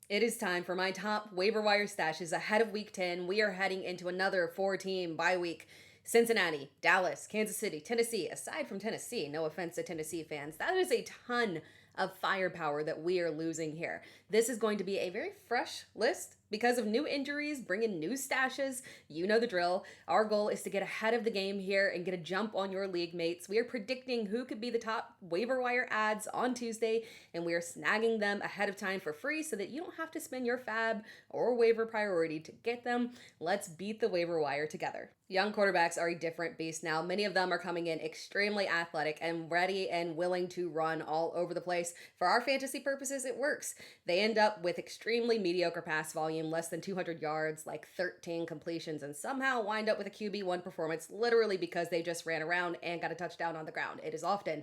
It is time for my top waiver wire stashes ahead of week 10. We are heading into another 4-team bye week. Cincinnati, Dallas, Kansas City, Tennessee. Aside from Tennessee, no offense to Tennessee fans, that is a ton of firepower that we are losing here. This is going to be a very fresh list because of new injuries, bringing new stashes. You know the drill. Our goal is to get ahead of the game here and get a jump on your league mates. We are predicting who could be the top waiver wire ads on Tuesday, and we are snagging them ahead of time for free so that you don't have to spend your FAAB or waiver priority to get them. Let's beat the waiver wire together. Young quarterbacks are a different beast now. Many of them are coming in extremely athletic and ready and willing to run all over the place. For our fantasy purposes, it works. They end up with extremely mediocre pass volume, less than 200 yards, like 13 completions, and somehow wind up with a QB1 performance literally because they just ran around and got a touchdown on the ground. It is often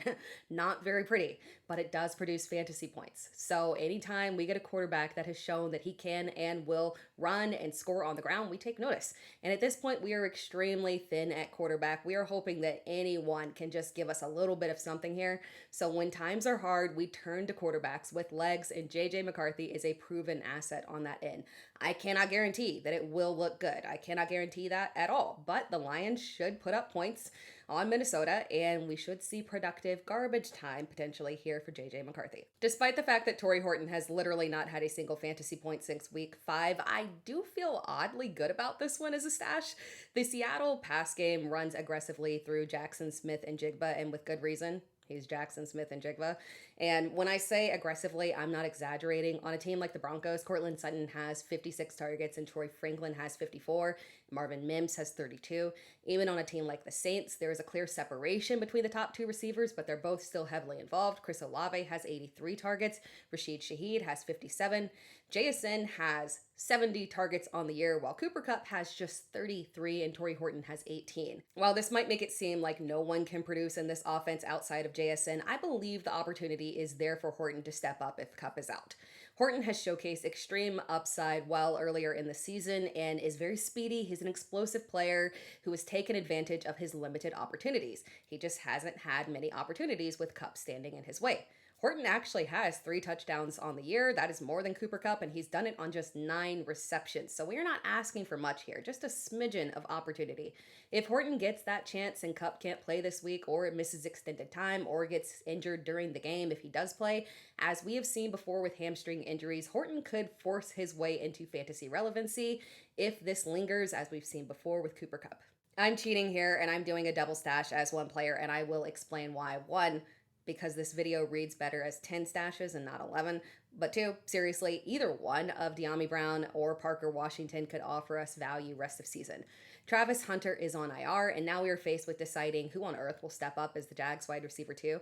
not very pretty, but it does produce fantasy points. So anytime we get a quarterback that has shown that he can and will run and score on the ground, we take notice. And at this point, we are extremely thin at quarterback. We are hoping that anyone can just give us a little bit of something here. So when times are hard, we turn to quarterbacks with legs, and JJ McCarthy is a proven asset on that end. I cannot guarantee that it will look good. I cannot guarantee that at all. But the Lions should put up points on Minnesota, and we should see productive garbage time potentially here for JJ McCarthy. Despite the fact that Tory Horton has literally not had a single fantasy point since week 5, I do feel oddly good about this one as a stash. The Seattle pass game runs aggressively through Jackson, Smith, and Jigba, and with good reason. He's Jackson, Smith, and Jigba. And when I say aggressively, I'm not exaggerating. On a team like the Broncos, Cortland Sutton has 56 targets and Troy Franklin has 54. Marvin Mims has 32. Even on a team like the Saints, there is a clear separation between the top two receivers, but they're both still heavily involved. Chris Olave has 83 targets. Rashid Shaheed has 57. JSN has 70 targets on the year, while Cooper Kupp has just 33 and Tory Horton has 18. While this might make it seem like no one can produce in this offense outside of JSN, I believe the opportunity is there for Horton to step up if Kupp is out. Horton has showcased extreme upside well earlier in the season and is very speedy. He's an explosive player who has taken advantage of his limited opportunities. He just hasn't had many opportunities with Kupp standing in his way. Horton actually has 3 touchdowns on the year. That is more than Cooper Kupp, and he's done it on just 9 receptions. So we're not asking for much here, just a smidgen of opportunity. If Horton gets that chance and Kupp can't play this week, or it misses extended time, or gets injured during the game if he does play, as we have seen before with hamstring injuries, Horton could force his way into fantasy relevancy if this lingers, as we've seen before with Cooper Kupp. I'm cheating here, and I'm doing a double stash as one player, and I will explain why. 1, because this video reads better as 10 stashes and not 11. But 2, seriously, either one of Dyami Brown or Parker Washington could offer us value rest of season. Travis Hunter is on IR, and now we are faced with deciding who on earth will step up as the Jags wide receiver 2.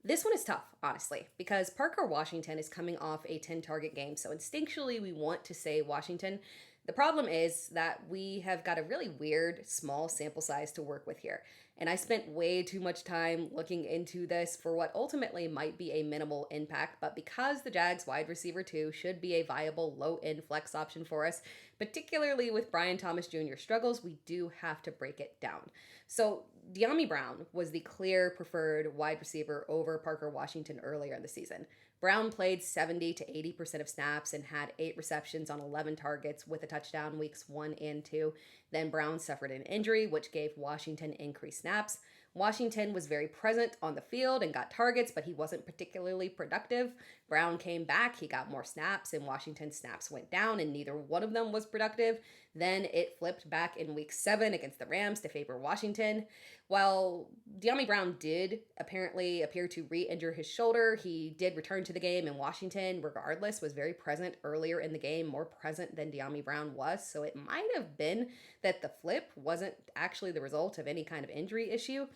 This one is tough, honestly, because Parker Washington is coming off a 10-target game, so instinctually we want to say Washington. The problem is that we have got a really weird, small sample size to work with here. And I spent way too much time looking into this for what ultimately might be a minimal impact, but because the Jags wide receiver 2 should be a viable low-end flex option for us, particularly with Brian Thomas Jr. struggles, we do have to break it down. So Dyami Brown was the clear preferred wide receiver over Parker Washington earlier in the season. Brown played 70 to 80% of snaps and had 8 receptions on 11 targets with a touchdown weeks 1 and 2. Then Brown suffered an injury, which gave Washington increased snaps. Washington was very present on the field and got targets, but he wasn't particularly productive. Brown came back, he got more snaps, and Washington's snaps went down, and neither one of them was productive. Then it flipped back in week 7 against the Rams to favor Washington. While Dyami Brown did apparently appear to re-injure his shoulder, he did return to the game, and Washington, regardless, was very present earlier in the game, more present than Dyami Brown was. So it might have been that the flip wasn't actually the result of any kind of injury issue.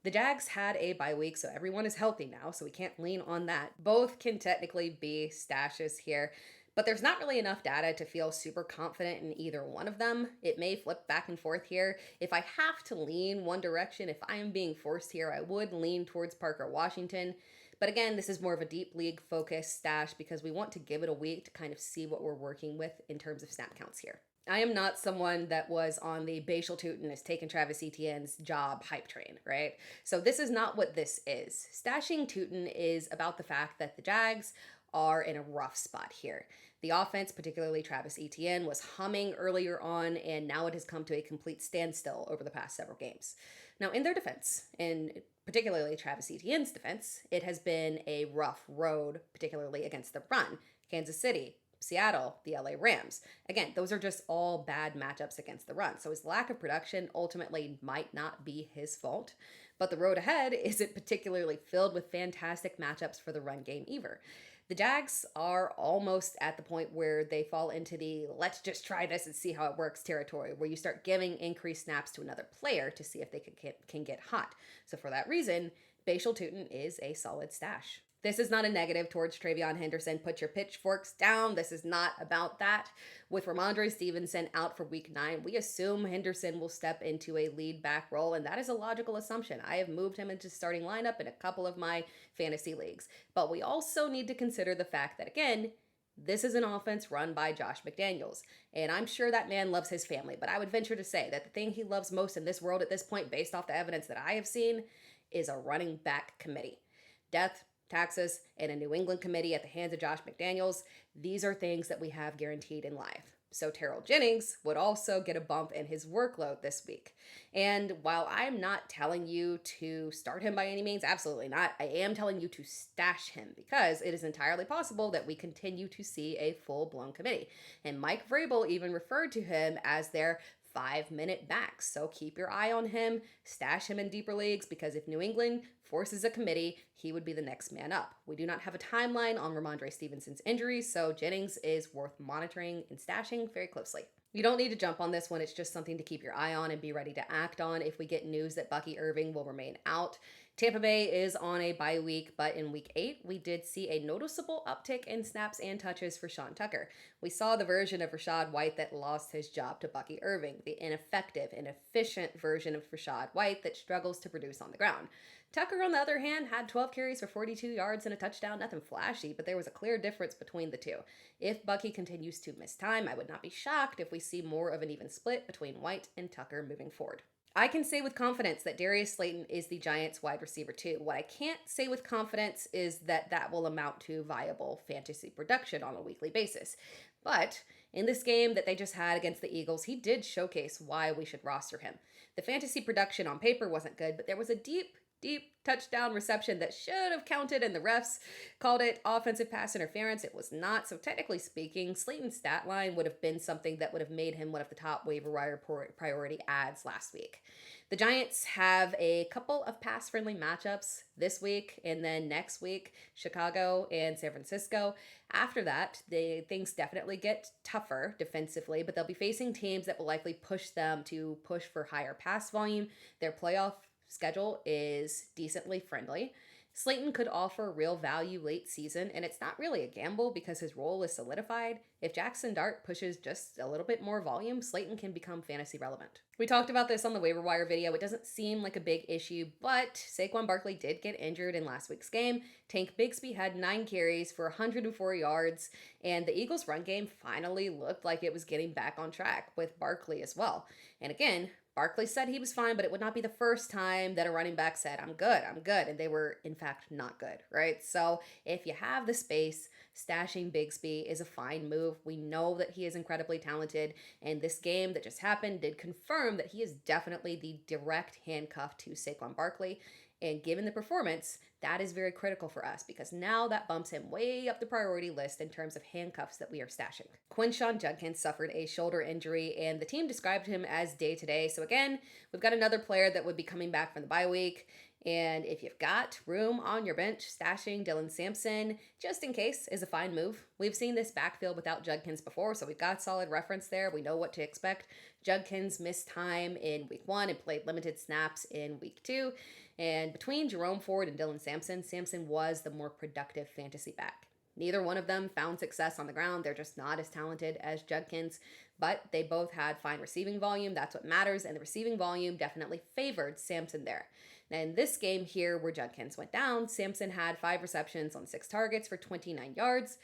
The Jags had a bye week, so everyone is healthy now, so we can't lean on that. Both can technically be stashes here, but there's not really enough data to feel super confident in either one of them. It may flip back and forth here. If I have to lean one direction, if I am being forced here, I would lean towards Parker Washington. But again, this is more of a deep league focused stash because we want to give it a week to kind of see what we're working with in terms of snap counts here. I am not someone that was on the Bhayshul Tuten has taken Travis Etienne's job hype train, right? So this is not what this is. Stashing Tuten is about the fact that the Jags are in a rough spot here. The offense, particularly Travis Etienne, was humming earlier on, and now it has come to a complete standstill over the past several games. Now, in their defense, and particularly Travis Etienne's defense, it has been a rough road, particularly against the run. Kansas City, Seattle, the LA Rams. Again, those are just all bad matchups against the run. So his lack of production ultimately might not be his fault. But the road ahead isn't particularly filled with fantastic matchups for the run game either. The Jags are almost at the point where they fall into the let's just try this and see how it works territory, where you start giving increased snaps to another player to see if they can get hot. So for that reason, Bhayshul Tuten is a solid stash. This is not a negative towards Travion Henderson. Put your pitchforks down. This is not about that. With Ramondre Stevenson out for week 9, we assume Henderson will step into a lead back role, and that is a logical assumption. I have moved him into starting lineup in a couple of my fantasy leagues. But we also need to consider the fact that, again, this is an offense run by Josh McDaniels, and I'm sure that man loves his family, but I would venture to say that the thing he loves most in this world at this point, based off the evidence that I have seen, is a running back committee. Death, taxes, and a New England committee at the hands of Josh McDaniels, these are things that we have guaranteed in life. So Terrell Jennings would also get a bump in his workload this week. And while I'm not telling you to start him by any means, absolutely not, I am telling you to stash him because it is entirely possible that we continue to see a full-blown committee. And Mike Vrabel even referred to him as their 5-minute backs. So keep your eye on him, stash him in deeper leagues, because if New England forces a committee, he would be the next man up. We do not have a timeline on Ramondre Stevenson's injury, so Jennings is worth monitoring and stashing very closely. You don't need to jump on this one. It's just something to keep your eye on and be ready to act on if we get news that Bucky Irving will remain out. Tampa Bay is on a bye week, but in week 8, we did see a noticeable uptick in snaps and touches for Sean Tucker. We saw the version of Rachaad White that lost his job to Bucky Irving, the ineffective, inefficient version of Rachaad White that struggles to produce on the ground. Tucker, on the other hand, had 12 carries for 42 yards and a touchdown, nothing flashy, but there was a clear difference between the two. If Bucky continues to miss time, I would not be shocked if we see more of an even split between White and Tucker moving forward. I can say with confidence that Darius Slayton is the Giants wide receiver 2. What I can't say with confidence is that that will amount to viable fantasy production on a weekly basis. But in this game that they just had against the Eagles, he did showcase why we should roster him. The fantasy production on paper wasn't good, but there was a deep touchdown reception that should have counted, and the refs called it offensive pass interference. It was not. So technically speaking, Slayton's stat line would have been something that would have made him one of the top waiver wire priority ads last week. The Giants have a couple of pass-friendly matchups this week, and then next week, Chicago and San Francisco. After that, things definitely get tougher defensively, but they'll be facing teams that will likely push them to push for higher pass volume. Their playoff schedule is decently friendly. Slayton could offer real value late season, and it's not really a gamble because his role is solidified. If Jackson Dart pushes just a little bit more volume, Slayton can become fantasy relevant. We talked about this on the waiver wire video. It doesn't seem like a big issue, but Saquon Barkley did get injured in last week's game. Tank Bigsby had 9 carries for 104 yards, and the Eagles' run game finally looked like it was getting back on track with Barkley as well. And again, Barkley said he was fine, but it would not be the first time that a running back said, I'm good, and they were, in fact, not good, right? So if you have the space, stashing Bigsby is a fine move. We know that he is incredibly talented, and this game that just happened did confirm that he is definitely the direct handcuff to Saquon Barkley. And given the performance, that is very critical for us because now that bumps him way up the priority list in terms of handcuffs that we are stashing. Quinshon Judkins suffered a shoulder injury, and the team described him as day-to-day. So again, we've got another player that would be coming back from the bye week. And if you've got room on your bench, stashing Dylan Sampson, just in case, is a fine move. We've seen this backfield without Judkins before, so we've got solid reference there. We know what to expect. Judkins missed time in week 1 and played limited snaps in week 2. And between Jerome Ford and Dylan Sampson, Sampson was the more productive fantasy back. Neither one of them found success on the ground. They're just not as talented as Judkins, but they both had fine receiving volume. That's what matters, and the receiving volume definitely favored Sampson there. Now, in this game here where Judkins went down, Sampson had 5 receptions on 6 targets for 29 yards.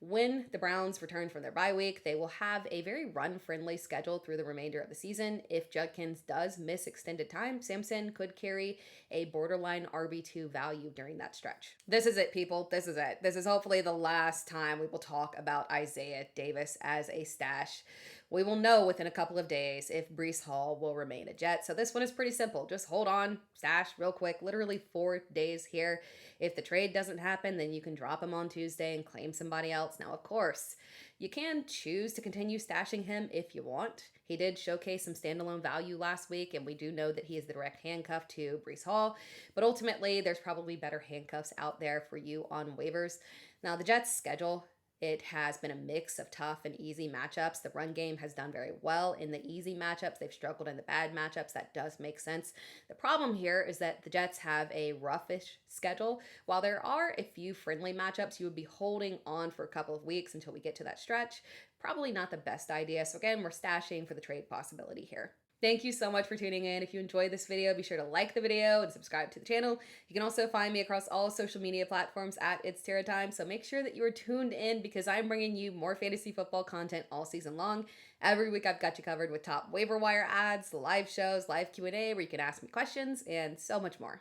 When the Browns return from their bye week, they will have a very run-friendly schedule through the remainder of the season. If Judkins does miss extended time, Sampson could carry a borderline RB2 value during that stretch. This is it, people. This is it. This is hopefully the last time we will talk about Isaiah Davis as a stash. We will know within a couple of days if Breece Hall will remain a Jet. So this one is pretty simple. Just hold on, stash real quick, literally 4 days here. If the trade doesn't happen, then you can drop him on Tuesday and claim somebody else. Now, of course, you can choose to continue stashing him if you want. He did showcase some standalone value last week, and we do know that he is the direct handcuff to Breece Hall. But ultimately, there's probably better handcuffs out there for you on waivers. Now, the Jets' schedule, it has been a mix of tough and easy matchups. The run game has done very well in the easy matchups. They've struggled in the bad matchups. That does make sense. The problem here is that the Jets have a roughish schedule. While there are a few friendly matchups, you would be holding on for a couple of weeks until we get to that stretch. Probably not the best idea. So again, we're stashing for the trade possibility here. Thank you so much for tuning in. If you enjoyed this video, be sure to like the video and subscribe to the channel. You can also find me across all social media platforms at It's Terra Time, so make sure that you are tuned in because I'm bringing you more fantasy football content all season long. Every week I've got you covered with top waiver wire ads, live shows, live Q&A where you can ask me questions, and so much more.